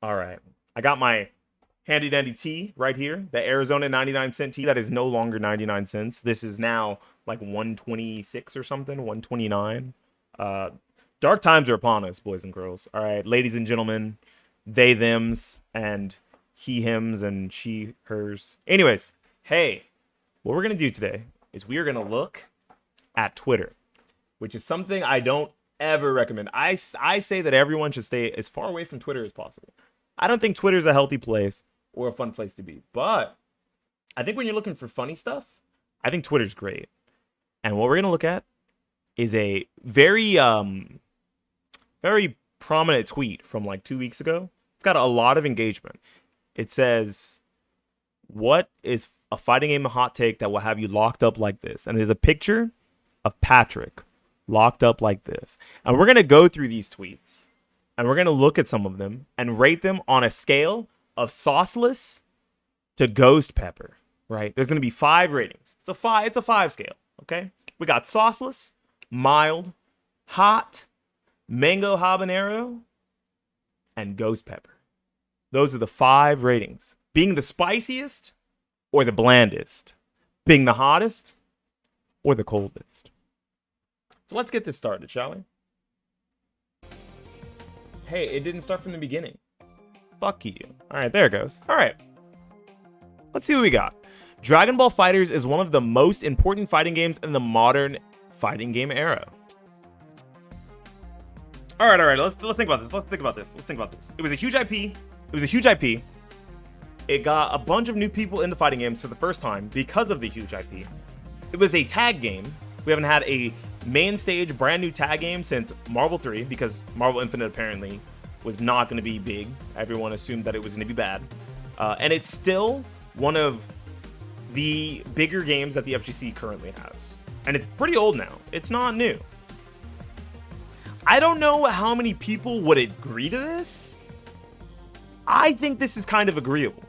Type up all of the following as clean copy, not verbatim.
All right. I got my handy dandy tea right here. The Arizona 99-cent tea that is no longer 99 cents. This is now like 126 or something, 129. Uh Dark times are upon us, boys and girls. All right, ladies and gentlemen, they thems and he hims and she hers. Anyways, hey, what we're going to do today is we are going to look at Twitter, which is something I don't ever recommend. I say that everyone should stay as far away from Twitter as possible. I don't think Twitter is a healthy place or a fun place to be. But I think when you're looking for funny stuff, I think Twitter's great. And what we're going to look at is a very prominent tweet from like 2 weeks ago. It's got a lot of engagement. It says, "What is a fighting game hot take that will have you locked up like this?" And there's a picture of Patrick locked up like this. And we're going to go through these tweets and we're going to look at some of them and rate them on a scale of sauceless to ghost pepper, right? There's going to be 5 ratings. It's a 5 scale, okay? We got sauceless, mild, hot, mango habanero, and ghost pepper. Those are the 5 ratings. Being the spiciest or the blandest. Being the hottest or the coldest. So let's get this started, shall we? Hey, it didn't start from the beginning. Fuck you. All right, there it goes. All right. Let's see what we got. Dragon Ball FighterZ is one of the most important fighting games in the modern fighting game era. All right. Let's think about this. It was a huge IP. It got a bunch of new people into fighting games for the first time because of the huge IP. It was a tag game. We haven't had a main stage brand new tag game since Marvel 3 because Marvel Infinite apparently was not going to be big. Everyone assumed that it was going to be bad. And it's still one of the bigger games that the FGC currently has. And it's pretty old now. It's not new. I don't know how many people would agree to this. I think this is kind of agreeable,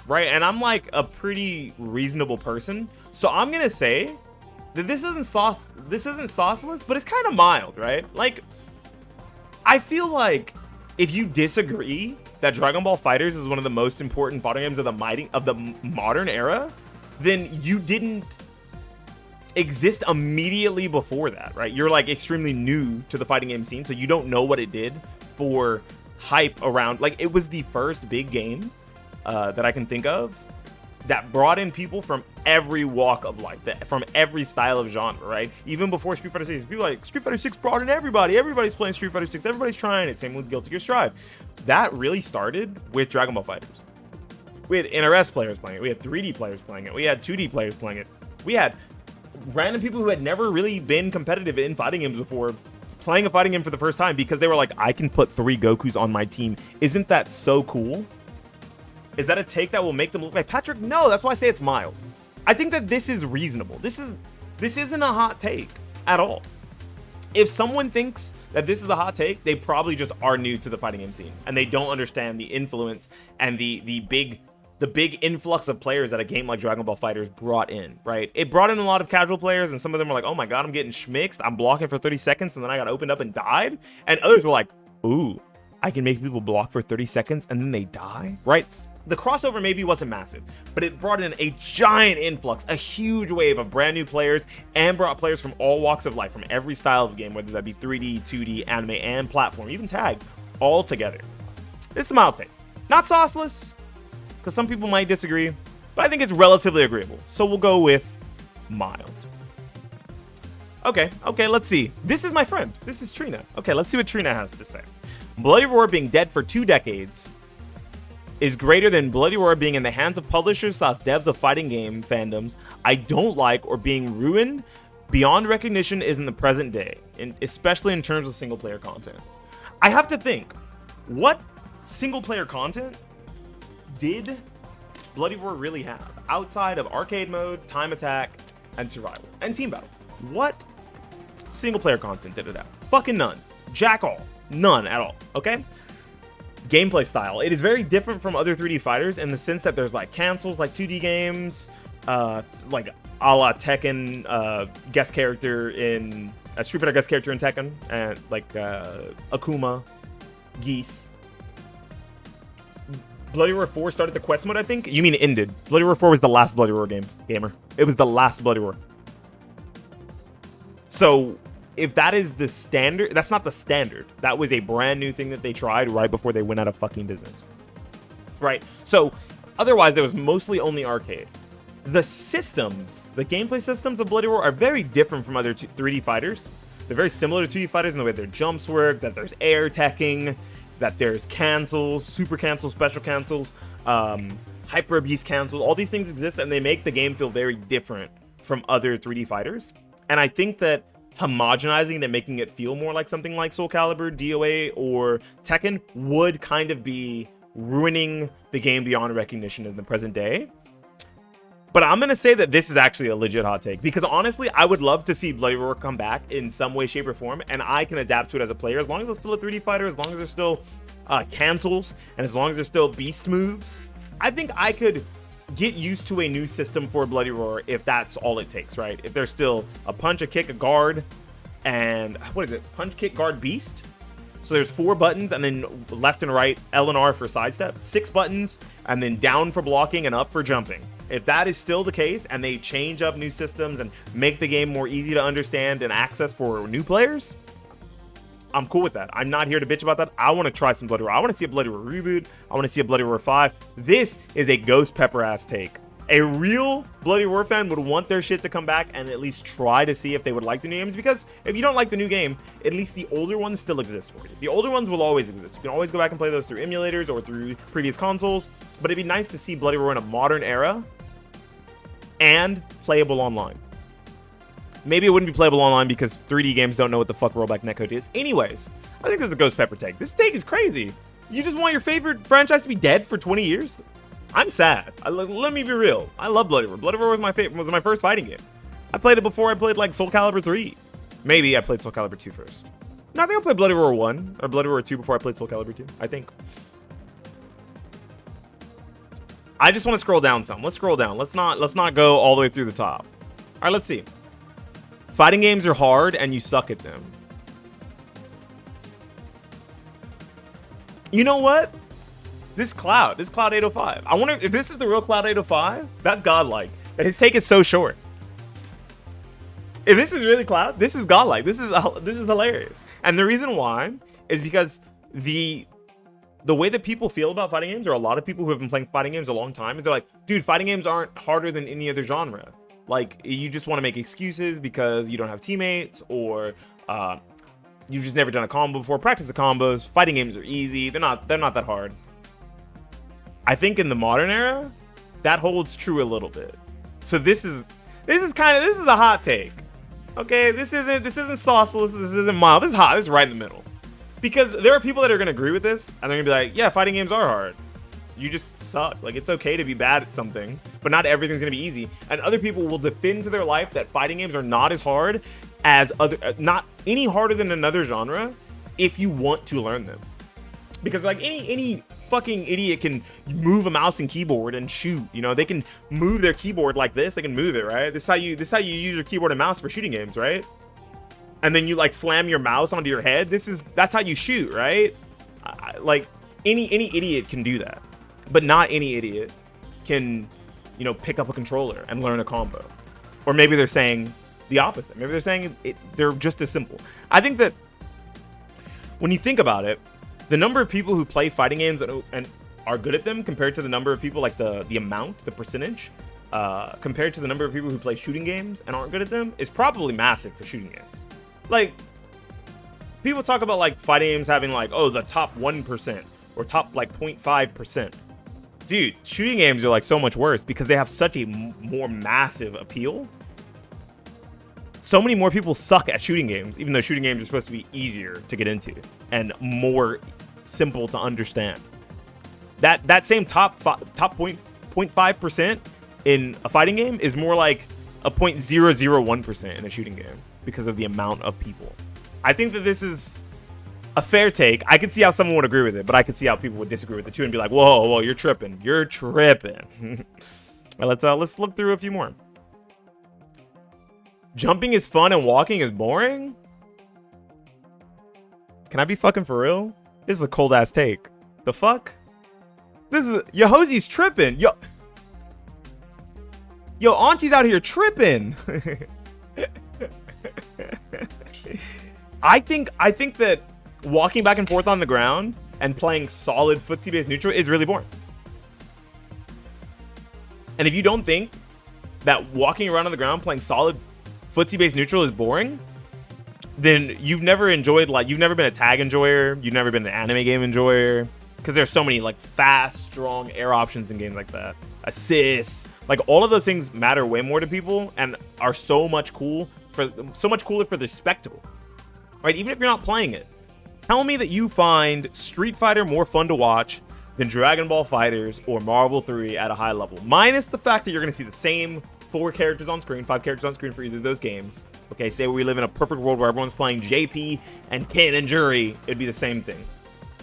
right? And I'm like a pretty reasonable person. So I'm going to say that this isn't sauceless, but it's kind of mild, right? Like, I feel like if you disagree that Dragon Ball FighterZ is one of the most important fighting games of the modern era, then you didn't exist immediately before that, right? You're like extremely new to the fighting game scene, so you don't know what it did for hype around. Like, it was the first big game that I can think of that brought in people from every walk of life, from every style of genre, right? Even before Street Fighter 6, people like Street Fighter 6 brought in everybody. Everybody's playing Street Fighter 6. Everybody's trying it. Same with Guilty Gear Strive. That really started with Dragon Ball FighterZ. We had NRS players playing it. We had 3D players playing it. We had 2D players playing it. We had random people who had never really been competitive in fighting games before playing a fighting game for the first time because they were like, I can put 3 Gokus on my team. Isn't that so cool? Is that a take that will make them look like Patrick? No, that's why I say it's mild. I think that this is reasonable. This isn't a hot take at all. If someone thinks that this is a hot take, they probably just are new to the fighting game scene and they don't understand the influence and the big influx of players that a game like Dragon Ball FighterZ brought in, right? It brought in a lot of casual players, and some of them were like, oh my god, I'm getting schmixed. I'm blocking for 30 seconds, and then I got opened up and died. And others were like, ooh, I can make people block for 30 seconds and then they die, right? The crossover maybe wasn't massive, but it brought in a giant influx, a huge wave of brand new players, and brought players from all walks of life, from every style of game, whether that be 3D, 2D, anime, and platform, even tag, all together. This is a mild take. Not sauceless, because some people might disagree, but I think it's relatively agreeable. So we'll go with mild. Okay, let's see. This is my friend. This is Trina. Okay, let's see what Trina has to say. Bloody Roar being dead for 2 decades is greater than Bloody Roar being in the hands of publishers / devs of fighting game fandoms I don't like, or being ruined beyond recognition is in the present day, and especially in terms of single player content. I have to think, what single player content did Bloody Roar really have outside of arcade mode, time attack, and survival, and team battle? What single player content did it have? Fucking none. Jack all. None at all. Okay? Gameplay style. It is very different from other 3D fighters in the sense that there's like cancels, like 2D games, like a la Tekken, guest character in Street Fighter, guest character in Tekken, and like Akuma, Geese. Bloody Roar 4 started the quest mode, I think. You mean it ended. Bloody Roar 4 was the last Bloody Roar game, gamer. It was the last Bloody Roar. So if that is the standard, that's not the standard. That was a brand new thing that they tried right before they went out of fucking business. Right? So otherwise, there was mostly only arcade. The systems, the gameplay systems of Bloody Roar are very different from other 3D fighters. They're very similar to 2D fighters in the way their jumps work, that there's air teching, that there's cancels, super cancels, special cancels, hyper beast cancels. All these things exist, and they make the game feel very different from other 3D fighters. And I think that homogenizing it and making it feel more like something like Soul Calibur, DOA, or Tekken would kind of be ruining the game beyond recognition in the present day. But I'm going to say that this is actually a legit hot take, because honestly, I would love to see Bloody Roar come back in some way, shape, or form, and I can adapt to it as a player, as long as it's still a 3D fighter, as long as there's still cancels, and as long as there's still beast moves. I think I could get used to a new system for Bloody Roar if that's all it takes, right? If there's still a punch, a kick, a guard, and what is it? Punch, kick, guard, beast? So there's 4 buttons, and then left and right, L and R for sidestep, 6 buttons, and then down for blocking and up for jumping. If that is still the case, and they change up new systems and make the game more easy to understand and access for new players, I'm cool with that. I'm not here to bitch about that. I want to try some Bloody Roar. I want to see a Bloody Roar reboot. I want to see a Bloody Roar 5. This is a Ghost Pepper ass take. A real Bloody Roar fan would want their shit to come back and at least try to see if they would like the new games, because if you don't like the new game, at least the older ones still exist for you. The older ones will always exist. You can always go back and play those through emulators or through previous consoles, but it'd be nice to see Bloody Roar in a modern era and playable online. Maybe it wouldn't be playable online because 3D games don't know what the fuck rollback netcode is. Anyways, I think this is a Ghost Pepper take. This take is crazy. You just want your favorite franchise to be dead for 20 years? I'm sad. Let me be real. I love Bloody Roar. Bloody Roar was my first fighting game. I played it before I played like Soul Calibur 3. Maybe I played Soul Calibur 2 first. No, I think I played Bloody Roar 1 or Bloody Roar 2 before I played Soul Calibur 2, I think. I just want to scroll down some. Let's scroll down. Let's not go all the way through the top. All right, let's see. Fighting games are hard and you suck at them. You know what? This Cloud 805. I wonder if this is the real Cloud 805. That's godlike. And his take is so short. If this is really Cloud, this is godlike. This is hilarious. And the reason why is because the way that people feel about fighting games, or a lot of people who have been playing fighting games a long time, is they're like, dude, fighting games aren't harder than any other genre. Like, you just want to make excuses because you don't have teammates, or you've just never done a combo before. Practice the combos. Fighting games are easy. They're not that hard. I think in the modern era, that holds true a little bit. So this is a hot take. Okay, this isn't sauceless. This isn't mild. This is hot. This is right in the middle. Because there are people that are gonna agree with this, and they're gonna be like, yeah, fighting games are hard. You just suck. Like, it's okay to be bad at something, but not everything's gonna be easy. And other people will defend to their life that fighting games are not as hard as not any harder than another genre if you want to learn them. Because like any fucking idiot can move a mouse and keyboard and shoot. You know, they can move their keyboard like this. They can move it, right? This is how you use your keyboard and mouse for shooting games, right? And then you like slam your mouse onto your head. That's how you shoot, right? Like any idiot can do that, but not any idiot can, you know, pick up a controller and learn a combo. Or maybe they're saying the opposite. Maybe they're saying they're just as simple. I think that when you think about it, the number of people who play fighting games and are good at them compared to the number of people, like the amount, the percentage, compared to the number of people who play shooting games and aren't good at them, is probably massive for shooting games. Like, people talk about like fighting games having like, oh, the top 1% or top like 0.5%. Dude, shooting games are like so much worse because they have such a more massive appeal. So many more people suck at shooting games, even though shooting games are supposed to be easier to get into and more simple to understand. That same top 0.5% in a fighting game is more like a 0.001% in a shooting game because of the amount of people. I think that this is a fair take. I could see how someone would agree with it, but I could see how people would disagree with it too and be like, whoa, you're tripping. You're tripping. Let's look through a few more. Jumping is fun and walking is boring? Can I be fucking for real? This is a cold ass take. The fuck? This is Yohosi's tripping. Yo, Auntie's out here tripping. I think that walking back and forth on the ground and playing solid footsie-based neutral is really boring. And if you don't think that walking around on the ground playing solid footsie-based neutral is boring, then you've never enjoyed, like, you've never been a tag enjoyer, you've never been an anime game enjoyer, because there's so many, like, fast, strong air options in games like that. Assists, like, all of those things matter way more to people and are so much cooler for the spectacle, right? Even if you're not playing it. Tell me that you find Street Fighter more fun to watch than Dragon Ball FighterZ or Marvel 3 at a high level. Minus the fact that you're going to see the same 4 characters on screen, 5 characters on screen for either of those games. Okay, say we live in a perfect world where everyone's playing JP and Ken and Jury. It'd be the same thing.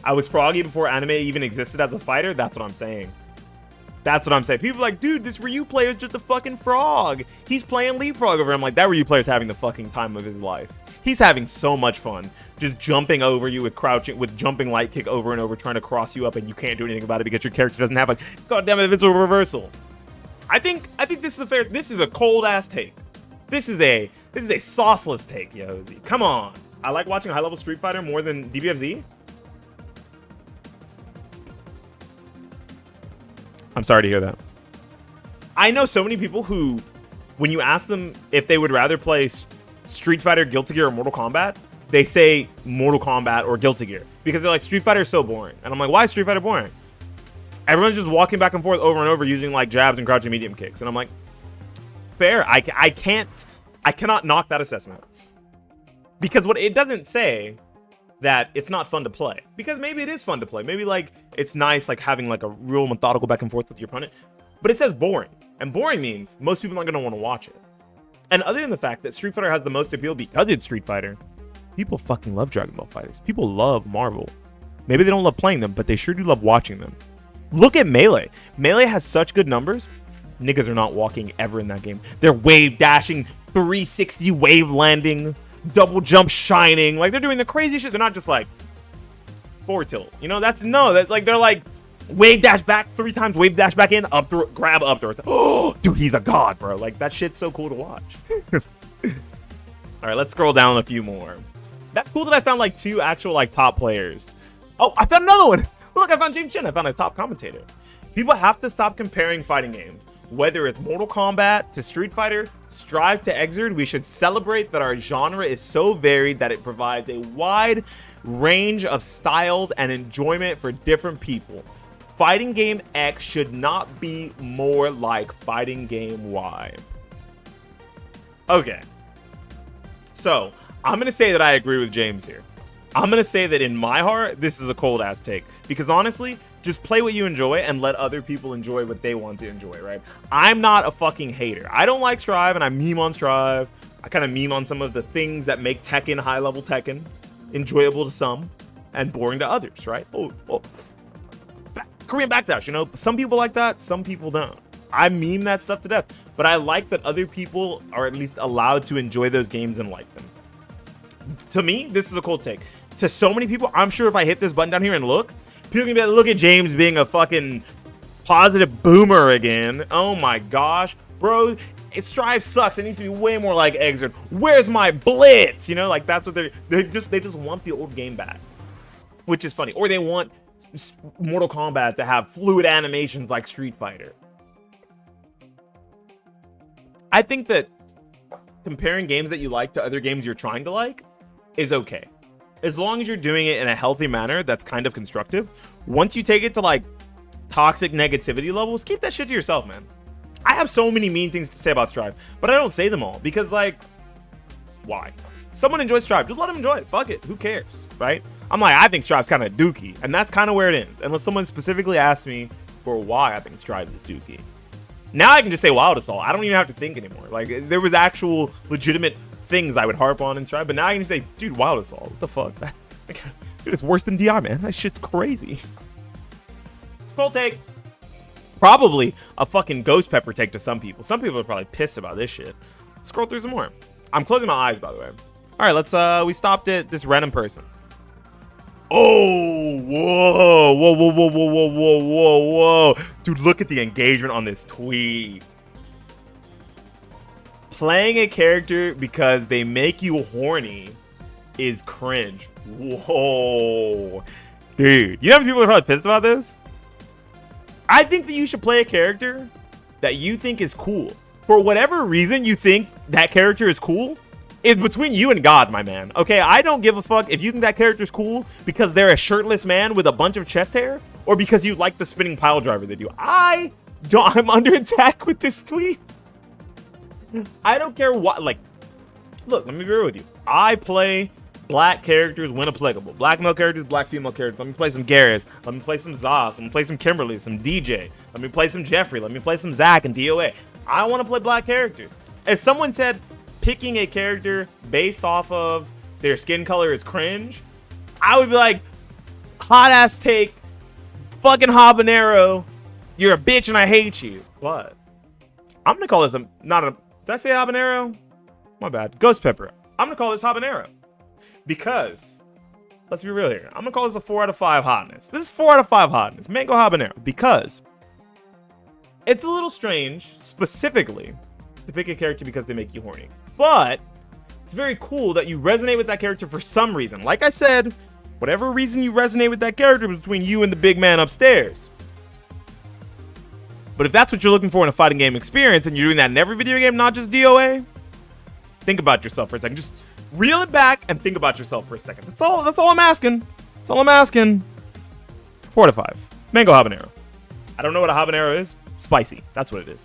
I was Froggy before anime even existed as a fighter. That's what I'm saying. That's what I'm saying. People are like, dude, this Ryu player is just a fucking frog. He's playing Leapfrog over him. Like, that Ryu player's having the fucking time of his life. He's having so much fun. Just jumping over you with crouching, with jumping light kick over and over, trying to cross you up, and you can't do anything about it because your character doesn't have a goddamn invincible reversal. I think this is a cold ass take. This is a sauceless take, Yohosi. Come on. I like watching high level Street Fighter more than DBFZ. I'm sorry to hear that. I know so many people who, when you ask them if they would rather play Street Fighter, Guilty Gear, or Mortal Kombat, they say Mortal Kombat or Guilty Gear because they're like, Street Fighter is so boring. And I'm like, why is Street Fighter boring? Everyone's just walking back and forth over and over using like jabs and crouching medium kicks. And I'm like, fair. I cannot knock that assessment. Because what it doesn't say that it's not fun to play. Because maybe it is fun to play. Maybe like it's nice like having like a real methodical back and forth with your opponent. But it says boring. And boring means most people aren't going to want to watch it. And other than the fact that Street Fighter has the most appeal because it's Street Fighter, people fucking love Dragon Ball FighterZ. People love Marvel. Maybe they don't love playing them, but they sure do love watching them. Look at Melee. Melee has such good numbers. Niggas are not walking ever in that game. They're wave dashing, 360 wave landing, double jump shining. Like, they're doing the crazy shit. They're not just like forward tilt. You know, that's like they're like wave dash back 3 times, wave dash back in, up throw, grab up throw. Oh, dude, he's a god, bro. Like, that shit's so cool to watch. All right, let's scroll down a few more. That's cool that I found like 2 actual like top players. Oh, I found another one. Look, I found James Chen. I found a top commentator. People have to stop comparing fighting games. Whether it's Mortal Kombat to Street Fighter, Strive to Xrd, we should celebrate that our genre is so varied that it provides a wide range of styles and enjoyment for different people. Fighting game X should not be more like fighting game Y. Okay. So, I'm going to say that I agree with James here. I'm going to say that in my heart, this is a cold ass take. Because honestly, just play what you enjoy and let other people enjoy what they want to enjoy, right? I'm not a fucking hater. I don't like Strive and I meme on Strive. I kind of meme on some of the things that make Tekken, high level Tekken, enjoyable to some and boring to others, right? Korean backdash, you know, some people like that, some people don't. I meme that stuff to death, but I like that other people are at least allowed to enjoy those games and like them. To me, this is a cold take. To so many people, I'm sure if I hit this button down here and look, people can be like, look at James being a fucking positive boomer again. Oh my gosh, bro. Strive sucks. It needs to be way more like Xrd. Where's my Blitz? You know, like that's what they just want the old game back, which is funny. Or they want Mortal Kombat to have fluid animations like Street Fighter. I think that comparing games that you like to other games you're trying to like is okay. As long as you're doing it in a healthy manner that's kind of constructive. Once you take it to like toxic negativity levels, keep that shit to yourself, man. I have so many mean things to say about Strive, but I don't say them all because, like, why? Someone enjoys Strive, just let them enjoy it. Fuck it, who cares, right? I'm like, I think Strive's kind of dookie, and that's kind of where it ends. Unless someone specifically asks me for why I think Strive is dookie. Now I can just say Wild Assault. I don't even have to think anymore. Like, there was actual legitimate things I would harp on in Strive, but now I can just say, dude, Wild Assault. What the fuck? Dude, it's worse than DI, man. That shit's crazy. Cold take. Probably a fucking ghost pepper take to some people. Some people are probably pissed about this shit. Scroll through some more. I'm closing my eyes, by the way. All right, let's we stopped at this random person. Oh, whoa, whoa, whoa, whoa, whoa, whoa, whoa, whoa, whoa. Dude, look at the engagement on this tweet. Playing a character because they make you horny is cringe. Whoa. Dude, you know how many people are probably pissed about this? I think that you should play a character that you think is cool. For whatever reason you think that character is cool, is between you and God, my man. Okay, I don't give a fuck if you think that character's cool because they're a shirtless man with a bunch of chest hair, or because you like the spinning pile driver they do. I'm under attack with this tweet. I don't care what, like, look, let me be real with you. I play black characters when applicable. Black male characters, black female characters. Let me play some Garrus. Let me play some Zos. Let me play some Kimberly, some DJ. Let me play some Jeffrey. Let me play some Zach and DOA. I want to play black characters. If someone said picking a character based off of their skin color is cringe, I would be like, hot ass take, fucking habanero, you're a bitch and I hate you. But I'm gonna call this did I say habanero? My bad. Ghost pepper. I'm gonna call this habanero because, let's be real here, I'm gonna call this a 4 out of 5 hotness. This is 4 out of 5 hotness, mango habanero, because it's a little strange specifically to pick a character because they make you horny. But it's very cool that you resonate with that character for some reason. Like I said, whatever reason you resonate with that character is between you and the big man upstairs. But if that's what you're looking for in a fighting game experience, and you're doing that in every video game, not just DOA, think about yourself for a second. Just reel it back and think about yourself for a second. That's all I'm asking. That's all I'm asking. 4 out of 5. Mango habanero. I don't know what a habanero is. Spicy. That's what it is.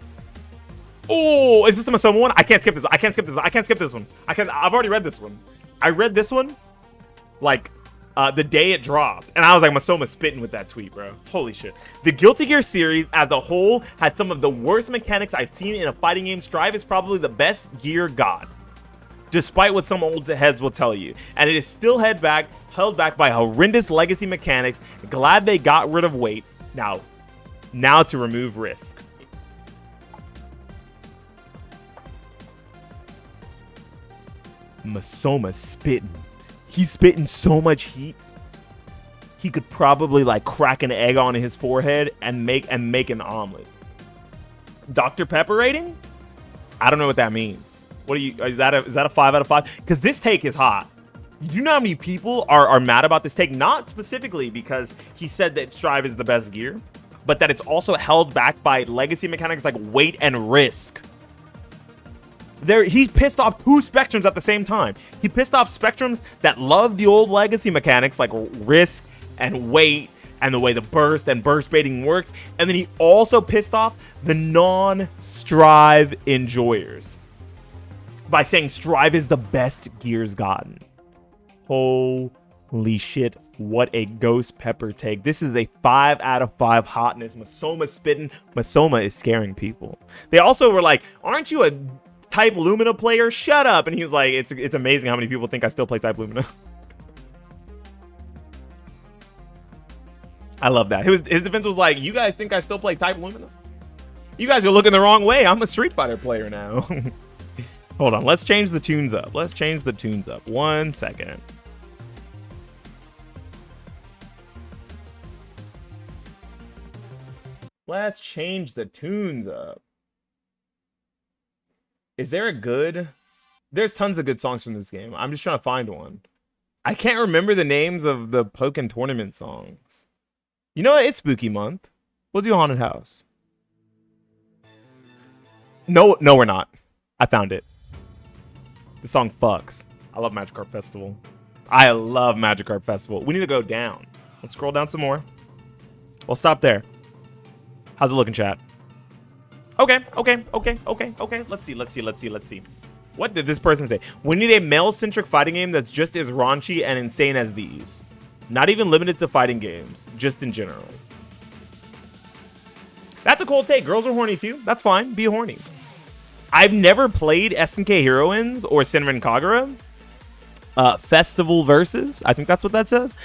Oh, is this the Masoma one? I can't skip this. I can't skip this one. I can't skip this one. I've already read this one. I read this one like the day it dropped, and I was like, Masoma spitting with that tweet, bro. Holy shit. The Guilty Gear series as a whole has some of the worst mechanics I've seen in a fighting game. Strive is probably the best gear god, despite what some old heads will tell you. And it is still held back by horrendous legacy mechanics. Glad they got rid of weight. Now to remove risk. Masoma spitting. He's spitting so much heat. He could probably like crack an egg on his forehead and make an omelet. Dr. Pepper rating? I don't know what that means. What are you? Is that a 5 out of 5? Because this take is hot. Do you know how many people are mad about this take? Not specifically because he said that Strive is the best gear, but that it's also held back by legacy mechanics like weight and risk. He's pissed off 2 Spectrums at the same time. He pissed off Spectrums that love the old legacy mechanics like risk and weight and the way the burst and burst baiting works. And then he also pissed off the non-Strive enjoyers by saying Strive is the best gears gotten. Holy shit, what a Ghost Pepper take. This is a 5 out of 5 hotness. Masoma spitting. Masoma is scaring people. They also were like, aren't you a Type Lumina player? Shut up. And he's like, it's amazing how many people think I still play Type Lumina. I love that. His defense was like, you guys think I still play Type Lumina? You guys are looking the wrong way. I'm a Street Fighter player now. Hold on. Let's change the tunes up. 1 second. Let's change the tunes up. Is there a good... There's tons of good songs from this game. I'm just trying to find one. I can't remember the names of the Pokken Tournament songs. You know what? It's spooky month. We'll do Haunted House. No, we're not. I found it. The song fucks. I love Magikarp Festival. I love Magikarp Festival. We need to go down. Let's scroll down some more. We'll stop there. How's it looking, chat? Okay. Let's see. What did this person say? We need a male-centric fighting game that's just as raunchy and insane as these. Not even limited to fighting games, just in general. That's a cold take. Girls are horny too. That's fine. Be horny. I've never played SNK Heroines or Senran Kagura. Festival Versus. I think that's what that says.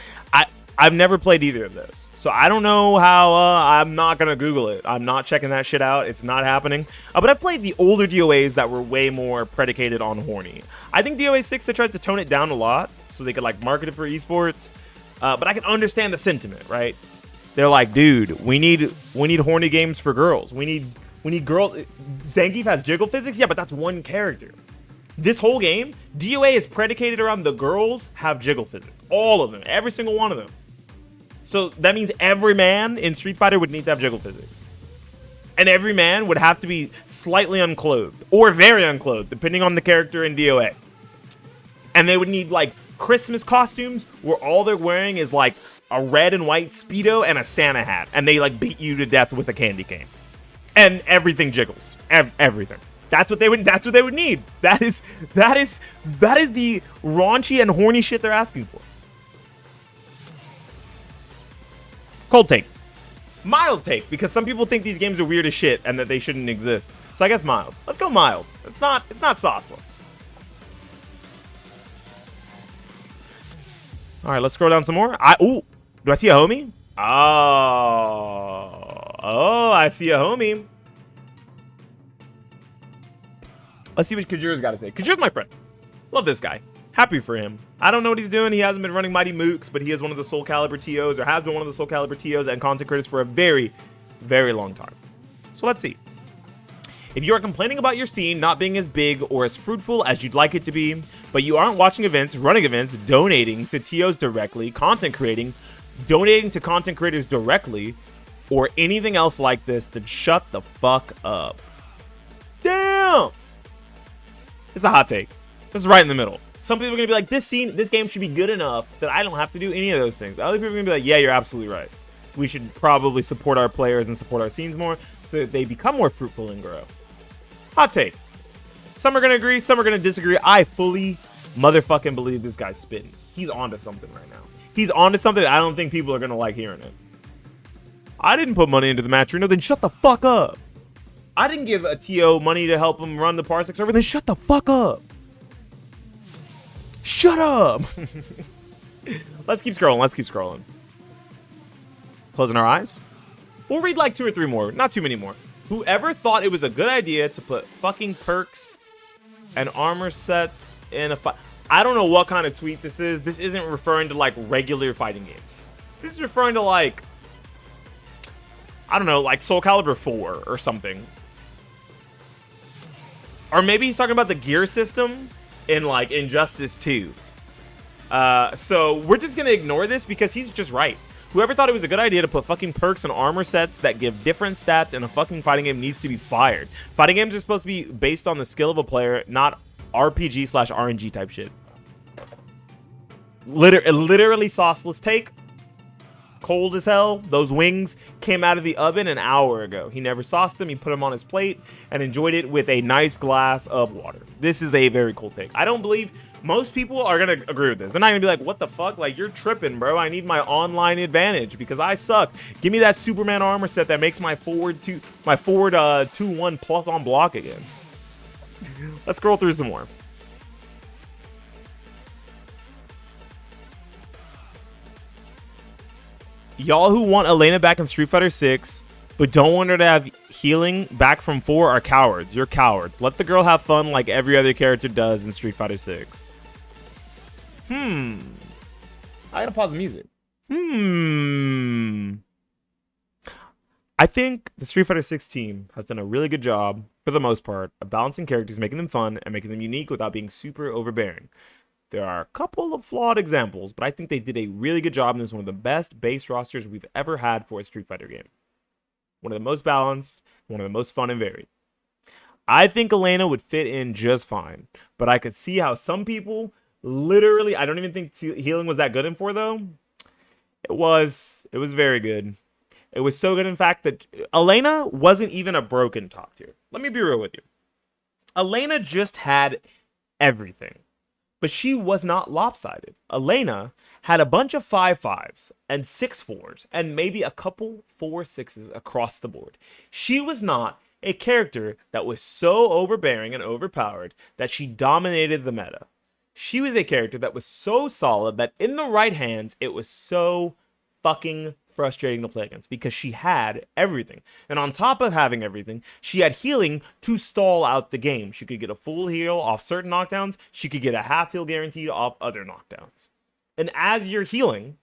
I've never played either of those. So I don't know how, I'm not going to Google it. I'm not checking that shit out. It's not happening. But I've played the older DOAs that were way more predicated on horny. I think DOA 6, they tried to tone it down a lot so they could like market it for esports. But I can understand the sentiment, right? They're like, dude, we need horny games for girls. We need girls. Zangief has jiggle physics, yeah, but that's one character. This whole game, DOA is predicated around the girls have jiggle physics. All of them, every single one of them. So that means every man in Street Fighter would need to have jiggle physics. And every man would have to be slightly unclothed or very unclothed, depending on the character in DOA. And they would need like Christmas costumes where all they're wearing is like a red and white Speedo and a Santa hat. And they like beat you to death with a candy cane. And everything jiggles. Everything. That's what they would need. That is the raunchy and horny shit they're asking for. Cold take. Mild take, because some people think these games are weird as shit and that they shouldn't exist. So I guess mild. Let's go mild. It's not sauceless. All right, let's scroll down some more. Do I see a homie? Oh, I see a homie. Let's see what Kajura's got to say. Kajura's my friend. Love this guy. Happy for him. I don't know what he's doing. He hasn't been running Mighty Mooks, but he is one of the Soul Calibur TOs, or has been one of the Soul Calibur TOs and content creators for a very, very long time. So let's see. If you are complaining about your scene not being as big or as fruitful as you'd like it to be, but you aren't watching events, running events, donating to TOs directly, content creating, donating to content creators directly, or anything else like this, then shut the fuck up. Damn! It's a hot take. This is right in the middle. Some people are going to be like, this game should be good enough that I don't have to do any of those things. Other people are going to be like, yeah, you're absolutely right. We should probably support our players and support our scenes more so that they become more fruitful and grow. Hot take. Some are going to agree, some are going to disagree. I fully motherfucking believe this guy's spitting. He's onto something right now. He's onto something I don't think people are going to like hearing it. I didn't put money into the match arena, then shut the fuck up. I didn't give a TO money to help him run the Parsec server, then shut the fuck up. Shut up. Let's keep scrolling. Closing our eyes. We'll read like 2 or 3 more, not too many more. Whoever thought it was a good idea to put fucking perks and armor sets in a fight. I don't know what kind of tweet this is. This isn't referring to like regular fighting games. This is referring to like, I don't know, like Soul Calibur 4 or something. Or maybe he's talking about the gear system in like Injustice 2. So we're just gonna ignore this because he's just right. Whoever thought it was a good idea to put fucking perks and armor sets that give different stats in a fucking fighting game needs to be fired. Fighting games are supposed to be based on the skill of a player, not RPG/RNG type shit. Literally sauceless take. Cold as hell. Those wings came out of the oven an hour ago. He never sauced them. He put them on his plate and enjoyed it with a nice glass of water. This is a very cool take. I don't believe most people are going to agree with this. They're not going to be like, what the fuck? Like, you're tripping, bro. I need my online advantage because I suck. Give me that Superman armor set that makes my forward 2-1 plus on block again. Let's scroll through some more. Y'all who want Elena back in Street Fighter 6, but don't want her to have healing back from 4 are cowards. You're cowards. Let the girl have fun like every other character does in Street Fighter 6. I gotta pause the music. I think the Street Fighter 6 team has done a really good job, for the most part, of balancing characters, making them fun, and making them unique without being super overbearing. There are a couple of flawed examples, but I think they did a really good job, and this is one of the best base rosters we've ever had for a Street Fighter game. One of the most balanced, one of the most fun and varied. I think Elena would fit in just fine, but I could see how some people literally, I don't even think healing was that good in 4, though. It was very good. It was so good, in fact, that Elena wasn't even a broken top tier. Let me be real with you. Elena just had everything. But she was not lopsided. Elena had a bunch of 5-5s and 6-4s and maybe a couple 4-6s across the board. She was not a character that was so overbearing and overpowered that she dominated the meta. She was a character that was so solid that in the right hands, it was so fucking frustrating to play against because she had everything. And on top of having everything, she had healing to stall out the game. She could get a full heal off certain knockdowns. She could get a half heal guaranteed off other knockdowns. And as you're healing,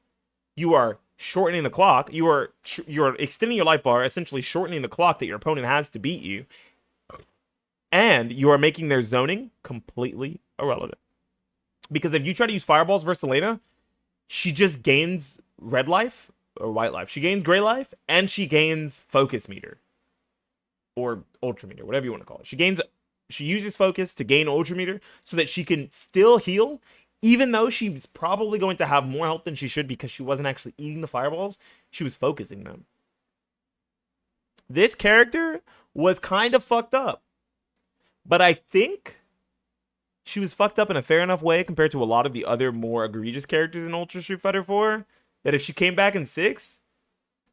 you are shortening the clock. You're extending your life bar, essentially shortening the clock that your opponent has to beat you, and you are making their zoning completely irrelevant. Because if you try to use fireballs versus Elena, she just gains red life or white life. She gains gray life, and she gains focus meter or ultra meter, whatever you want to call it. She uses focus to gain ultra meter so that she can still heal, even though she's probably going to have more health than she should because she wasn't actually eating the fireballs. She was focusing them. This character was kind of fucked up, but I think she was fucked up in a fair enough way compared to a lot of the other more egregious characters in Ultra Street Fighter 4 that if she came back in 6,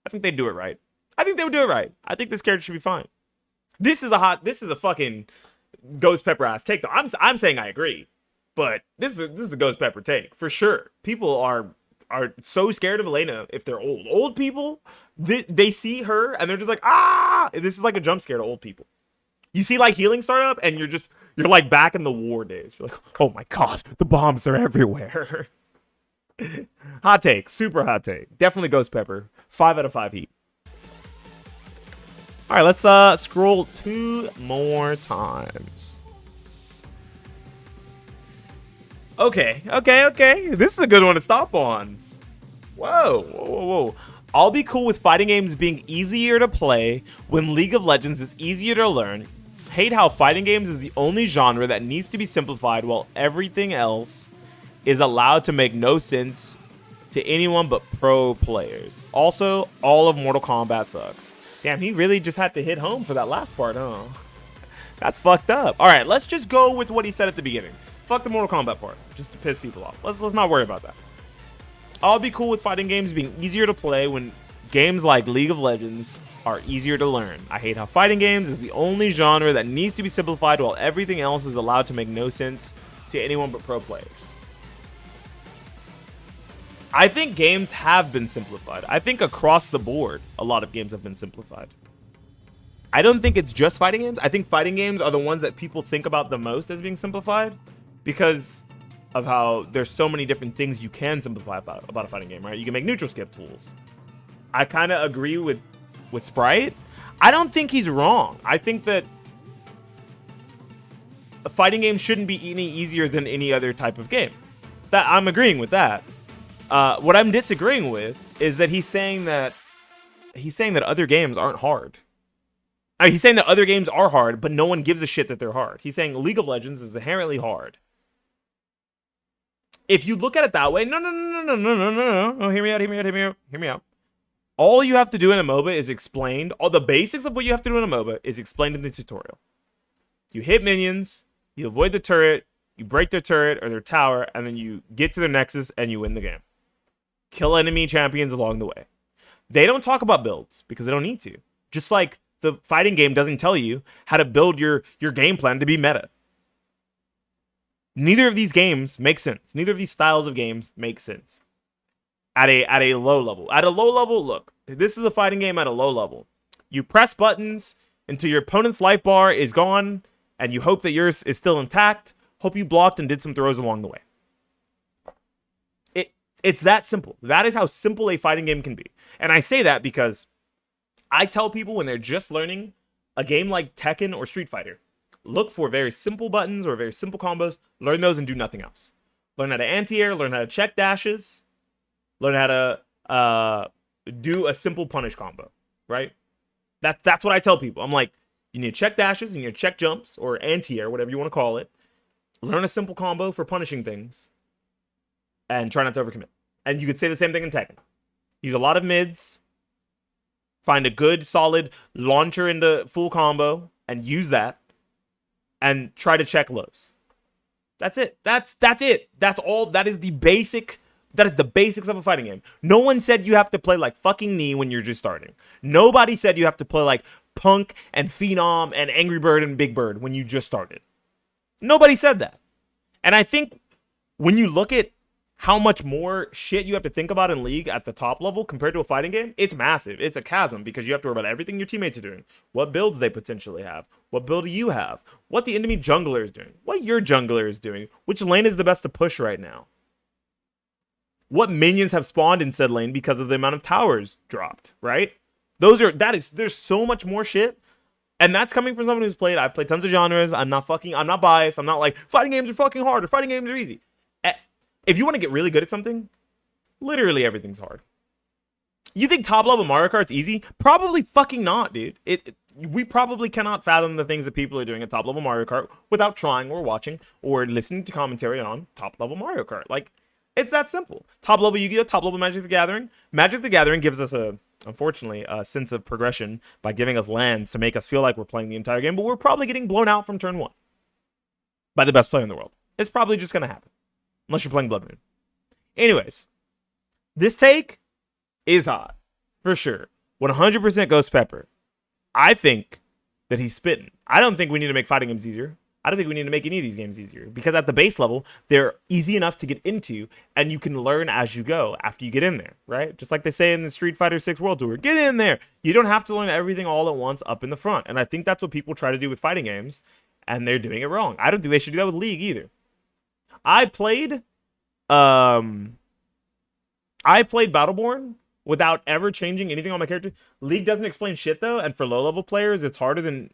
I think they'd do it right. I think they would do it right. I think this character should be fine. This is a fucking Ghost Pepper ass take though. I'm saying I agree, but this is a Ghost Pepper take for sure. People are so scared of Elena if they're old. Old people, they see her and they're just like, ah! This is like a jump scare to old people. You see like healing start up and you're like back in the war days. You're like, oh my god, the bombs are everywhere. Hot take, super hot take. Definitely Ghost Pepper. 5 out of 5 heat. All right, let's scroll 2 more times. Okay. This is a good one to stop on. Whoa. I'll be cool with fighting games being easier to play when League of Legends is easier to learn. Hate how fighting games is the only genre that needs to be simplified while everything else is allowed to make no sense to anyone but pro players. Also, all of Mortal Kombat sucks. Damn, he really just had to hit home for that last part, huh? That's fucked up. All right, let's just go with what he said at the beginning. Fuck the Mortal Kombat part, just to piss people off. Let's not worry about that. I'll be cool with fighting games being easier to play when games like League of Legends are easier to learn. I hate how fighting games is the only genre that needs to be simplified while everything else is allowed to make no sense to anyone but pro players. I think games have been simplified. I think across the board, a lot of games have been simplified. I don't think it's just fighting games. I think fighting games are the ones that people think about the most as being simplified because of how there's so many different things you can simplify about a fighting game, right? You can make neutral skip tools. I kind of agree with Sprite. I don't think he's wrong. I think that a fighting game shouldn't be any easier than any other type of game. That I'm agreeing with that. What I'm disagreeing with is that he's saying that other games aren't hard. I mean, he's saying that other games are hard, but no one gives a shit that they're hard. He's saying League of Legends is inherently hard. If you look at it that way, no. Hear me out. All you have to do in a MOBA is explained. All the basics of what you have to do in a MOBA is explained in the tutorial. You hit minions, you avoid the turret, you break their turret or their tower, and then you get to their nexus and you win the game. Kill enemy champions along the way. They don't talk about builds because they don't need to. Just like the fighting game doesn't tell you how to build your game plan to be meta. Neither of these games make sense. Neither of these styles of games make sense. At a low level. At a low level, look, this is a fighting game at a low level. You press buttons until your opponent's life bar is gone, and you hope that yours is still intact. Hope you blocked and did some throws along the way. It's that simple. That is how simple a fighting game can be. And I say that because I tell people when they're just learning a game like Tekken or Street Fighter, look for very simple buttons or very simple combos, learn those and do nothing else. Learn how to anti-air, learn how to check dashes, learn how to do a simple punish combo, right? That's what I tell people. I'm like, you need to check dashes, you need to check jumps, or anti-air, whatever you want to call it. Learn a simple combo for punishing things, and try not to overcommit. And you could say the same thing in Tekken. Use a lot of mids, find a good, solid launcher into full combo, and use that, and try to check lows. That's it. That's it. That's all. That is the basic. That is the basics of a fighting game. No one said you have to play like fucking Knee when you're just starting. Nobody said you have to play like Punk and Phenom and Angry Bird and Big Bird when you just started. Nobody said that. And I think when you look at how much more shit you have to think about in League at the top level compared to a fighting game, it's massive. It's a chasm because you have to worry about everything your teammates are doing, what builds they potentially have, what build you have, what the enemy jungler is doing, what your jungler is doing, which lane is the best to push right now. what minions have spawned in said lane because of the amount of towers dropped, right? There's so much more shit. And that's coming from someone who's played. I've played tons of genres. I'm not biased. I'm not like fighting games are fucking hard or fighting games are easy. If you want to get really good at something, literally everything's hard. You think top level Mario Kart's easy? Probably fucking not, dude. We probably cannot fathom the things that people are doing at top level Mario Kart without trying or watching or listening to commentary on top level Mario Kart. Like, it's that simple. Top level Yu-Gi-Oh, top level Magic the Gathering. Magic the Gathering gives us unfortunately, a sense of progression by giving us lands to make us feel like we're playing the entire game, but we're probably getting blown out from turn 1 by the best player in the world. It's probably just going to happen, unless you're playing Blood Moon. Anyways, this take is hot, for sure. 100% Ghost Pepper. I think that he's spitting. I don't think we need to make fighting games easier. I don't think we need to make any of these games easier, because at the base level, they're easy enough to get into, and you can learn as you go after you get in there, right? Just like they say in the Street Fighter 6 World Tour, get in there. You don't have to learn everything all at once up in the front, and I think that's what people try to do with fighting games, and they're doing it wrong. I don't think they should do that with League either. I played Battleborn without ever changing anything on my character. League doesn't explain shit, though, and for low-level players, it's harder than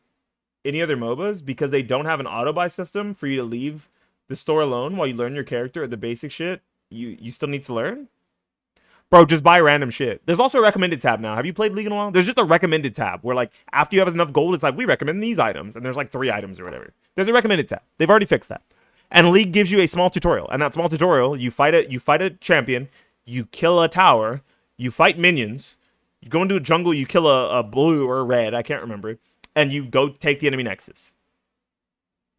any other MOBAs because they don't have an auto-buy system for you to leave the store alone while you learn your character or the basic shit you still need to learn. Bro, just buy random shit. There's also a recommended tab now. Have you played League in a while? There's just a recommended tab where, like, after you have enough gold, it's like, we recommend these items. And there's like 3 items or whatever. There's a recommended tab. They've already fixed that. And League gives you a small tutorial. And that small tutorial, you fight a champion, you kill a tower, you fight minions, you go into a jungle, you kill a blue or a red, I can't remember, and you go take the enemy Nexus.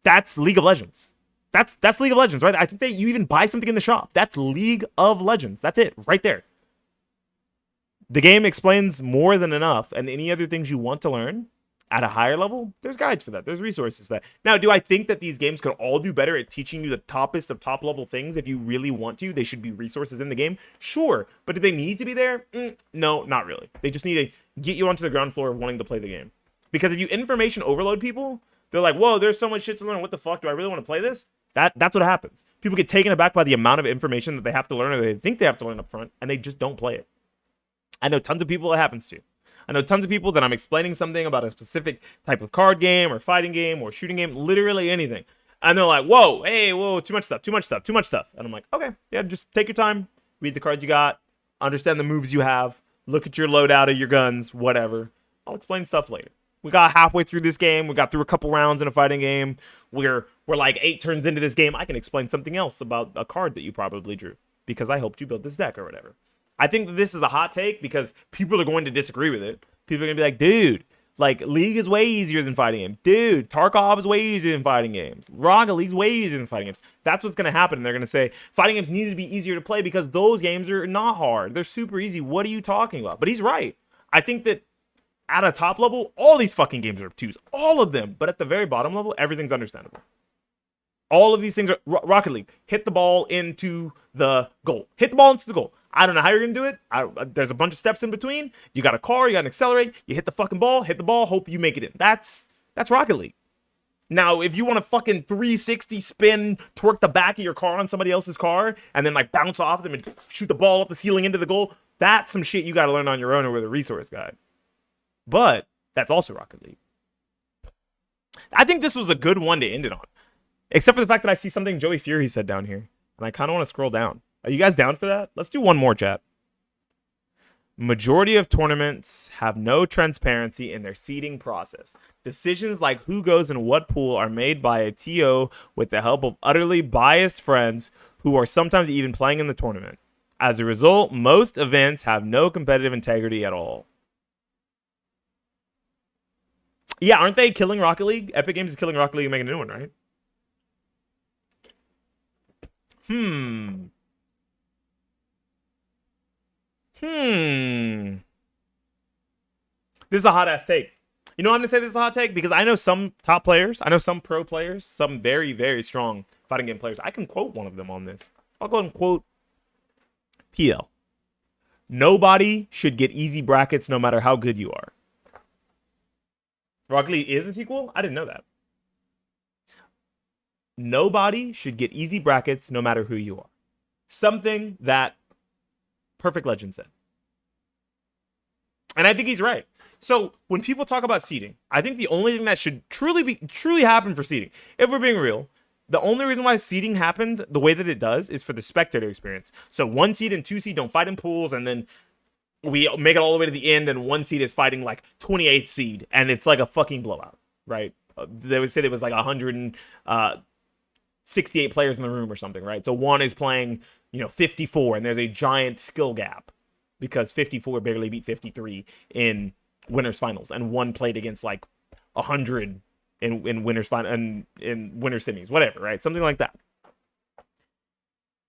That's League of Legends. That's League of Legends, right? I think that you even buy something in the shop. That's League of Legends. That's it, right there. The game explains more than enough, and any other things you want to learn at a higher level, there's guides for that. There's resources for that. Now, do I think that these games could all do better at teaching you the toppest of top level things if you really want to? They should be resources in the game? Sure. But do they need to be there? No, not really. They just need to get you onto the ground floor of wanting to play the game. Because if you information overload people, they're like, whoa, there's so much shit to learn. What the fuck? Do I really want to play this? That's what happens. People get taken aback by the amount of information that they have to learn or they think they have to learn up front, and they just don't play it. I know tons of people it happens to. I know tons of people that I'm explaining something about a specific type of card game or fighting game or shooting game, literally anything. And they're like, whoa, too much stuff. And I'm like, okay, yeah, just take your time, read the cards you got, understand the moves you have, look at your loadout of your guns, whatever. I'll explain stuff later. We got halfway through this game. We got through a couple rounds in a fighting game. We're like 8 turns into this game. I can explain something else about a card that you probably drew because I helped you build this deck or whatever. I think that this is a hot take because people are going to disagree with it. People are going to be like, dude, like, League is way easier than fighting games. Dude, Tarkov is way easier than fighting games. Rocket League's way easier than fighting games. That's what's going to happen. And they're going to say, fighting games need to be easier to play because those games are not hard. They're super easy. What are you talking about? But he's right. I think that at a top level, all these fucking games are obtuse. All of them. But at the very bottom level, everything's understandable. All of these things are Rocket League. Hit the ball into the goal. Hit the ball into the goal. I don't know how you're going to do it. There's a bunch of steps in between. You got a car. You got to accelerate. You hit the fucking ball. Hit the ball. Hope you make it in. That's Rocket League. Now, if you want to fucking 360 spin, twerk the back of your car on somebody else's car, and then like bounce off them and shoot the ball off the ceiling into the goal, that's some shit you got to learn on your own or with a resource guide. But that's also Rocket League. I think this was a good one to end it on. Except for the fact that I see something Joey Fury said down here. And I kind of want to scroll down. Are you guys down for that? Let's do one more, chat. Majority of tournaments have no transparency in their seeding process. Decisions like who goes in what pool are made by a TO with the help of utterly biased friends who are sometimes even playing in the tournament. As a result, most events have no competitive integrity at all. Yeah, aren't they killing Rocket League? Epic Games is killing Rocket League and making a new one, right? This is a hot ass take. You know why I'm gonna say this is a hot take? Because I know some top players, I know some pro players, some very, very strong fighting game players. I can quote one of them on this. I'll go and quote PL. Nobody should get easy brackets no matter how good you are. Rocket League is a sequel? I didn't know that. Nobody should get easy brackets no matter who you are. Something that Perfect Legend said. And I think he's right. So when people talk about seeding, I think the only thing that should truly happen for seeding, if we're being real, the only reason why seeding happens the way that it does is for the spectator experience. So 1 seed and 2 seed don't fight in pools, and then we make it all the way to the end, and 1 seed is fighting like 28th seed, and it's like a fucking blowout, right? They would say there was like 168 players in the room or something, right? So 1 is playing, 54, and there's a giant skill gap because 54 barely beat 53 in winners finals, and 1 played against like 100 in winners final and in winner semis, whatever, right? Something like that.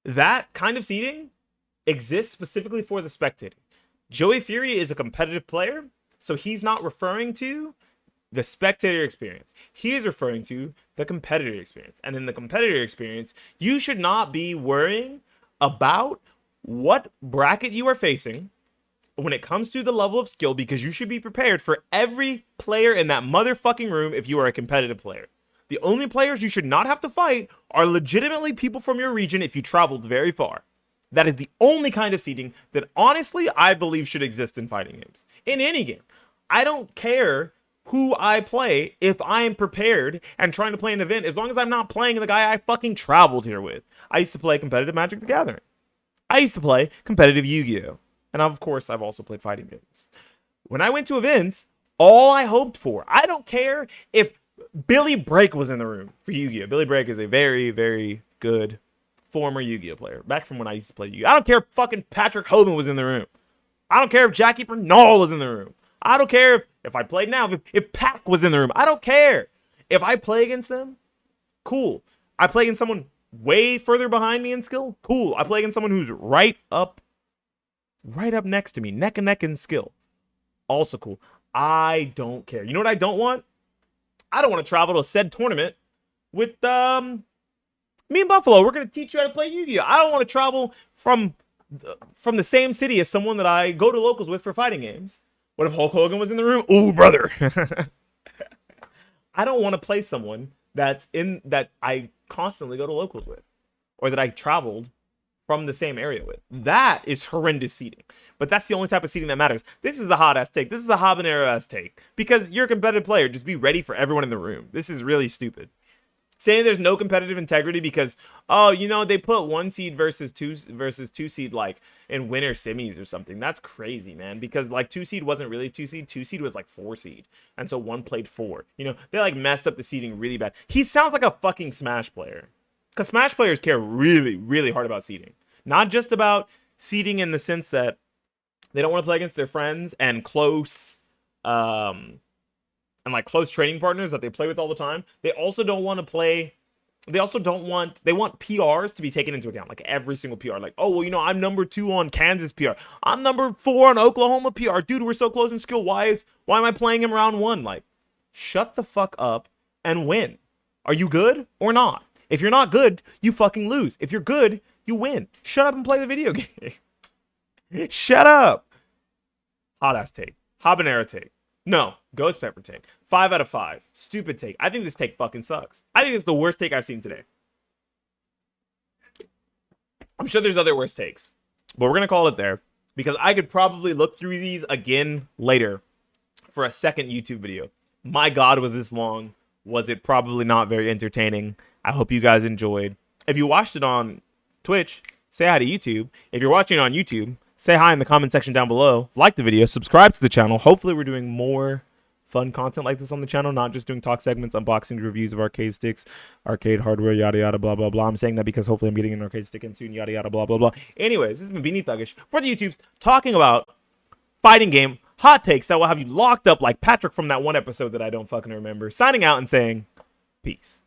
That kind of seeding exists specifically for the spectator. Joey Fury is a competitive player, so he's not referring to the spectator experience. He is referring to the competitor experience. And in the competitor experience, you should not be worrying about what bracket you are facing when it comes to the level of skill, because you should be prepared for every player in that motherfucking room if you are a competitive player. The only players you should not have to fight are legitimately people from your region if you traveled very far. That is the only kind of seeding that honestly I believe should exist in fighting games. In any game. I don't care who I play if I am prepared and trying to play an event, as long as I'm not playing the guy I fucking traveled here with. I used to play competitive Magic the Gathering. I used to play competitive Yu-Gi-Oh! And of course, I've also played fighting games. When I went to events, all I hoped for, I don't care if Billy Brake was in the room for Yu-Gi-Oh! Billy Brake is a very, very good former Yu-Gi-Oh! Player. Back from when I used to play Yu-Gi-Oh! I don't care if fucking Patrick Hoban was in the room. I don't care if Jackie Bernal was in the room. I don't care if I played now, if Pac was in the room. I don't care. If I play against them, cool. I play against someone way further behind me in skill, cool. I play against someone who's right up next to me, neck and neck in skill, also cool. I don't care. You know what I don't want? I don't want to travel to said tournament with me and Buffalo. We're going to teach you how to play Yu-Gi-Oh! I don't want to travel from the same city as someone that I go to locals with for fighting games. What if Hulk Hogan was in the room? Ooh, brother. I don't want to play someone that I constantly go to locals with, or that I traveled from the same area with. That is horrendous seeding. But that's the only type of seeding that matters. This is a hot ass take. This is a habanero ass take. Because you're a competitive player. Just be ready for everyone in the room. This is really stupid. Saying there's no competitive integrity because, they put 1 seed versus 2 seed like in winter semis or something. That's crazy, man. Because like 2 seed wasn't really 2 seed. 2 seed was like 4 seed. And so 1 played 4. They like messed up the seeding really bad. He sounds like a fucking Smash player. Because Smash players care really, really hard about seeding. Not just about seeding in the sense that they don't want to play against their friends and close close training partners that they play with all the time. They also don't want to play. They want PRs to be taken into account, like every single PR. Like, I'm number 2 on Kansas PR. I'm number 4 on Oklahoma PR. Dude, we're so close in skill. Why am I playing him round 1? Like, shut the fuck up and win. Are you good or not? If you're not good, you fucking lose. If you're good, you win. Shut up and play the video game. Shut up. Hot ass take. Habanero take. No, Ghost Pepper take. 5 out of 5. Stupid take. I think this take fucking sucks. I think it's the worst take I've seen today. I'm sure there's other worse takes, but we're going to call it there because I could probably look through these again later for a second YouTube video. My God, was this long? Was it probably not very entertaining? I hope you guys enjoyed. If you watched it on Twitch, say hi to YouTube. If you're watching it on YouTube, say hi in the comment section down below. Like the video, subscribe to the channel. Hopefully we're doing more fun content like this on the channel, not just doing talk segments, unboxing reviews of arcade sticks, arcade hardware, yada yada, blah blah blah. I'm saying that because hopefully I'm getting an arcade stick in soon, yada yada, blah blah blah. Anyways, this has been Beanie Thuggish for the YouTubes talking about fighting game hot takes that will have you locked up like Patrick from that one episode that I don't fucking remember. Signing out and saying peace.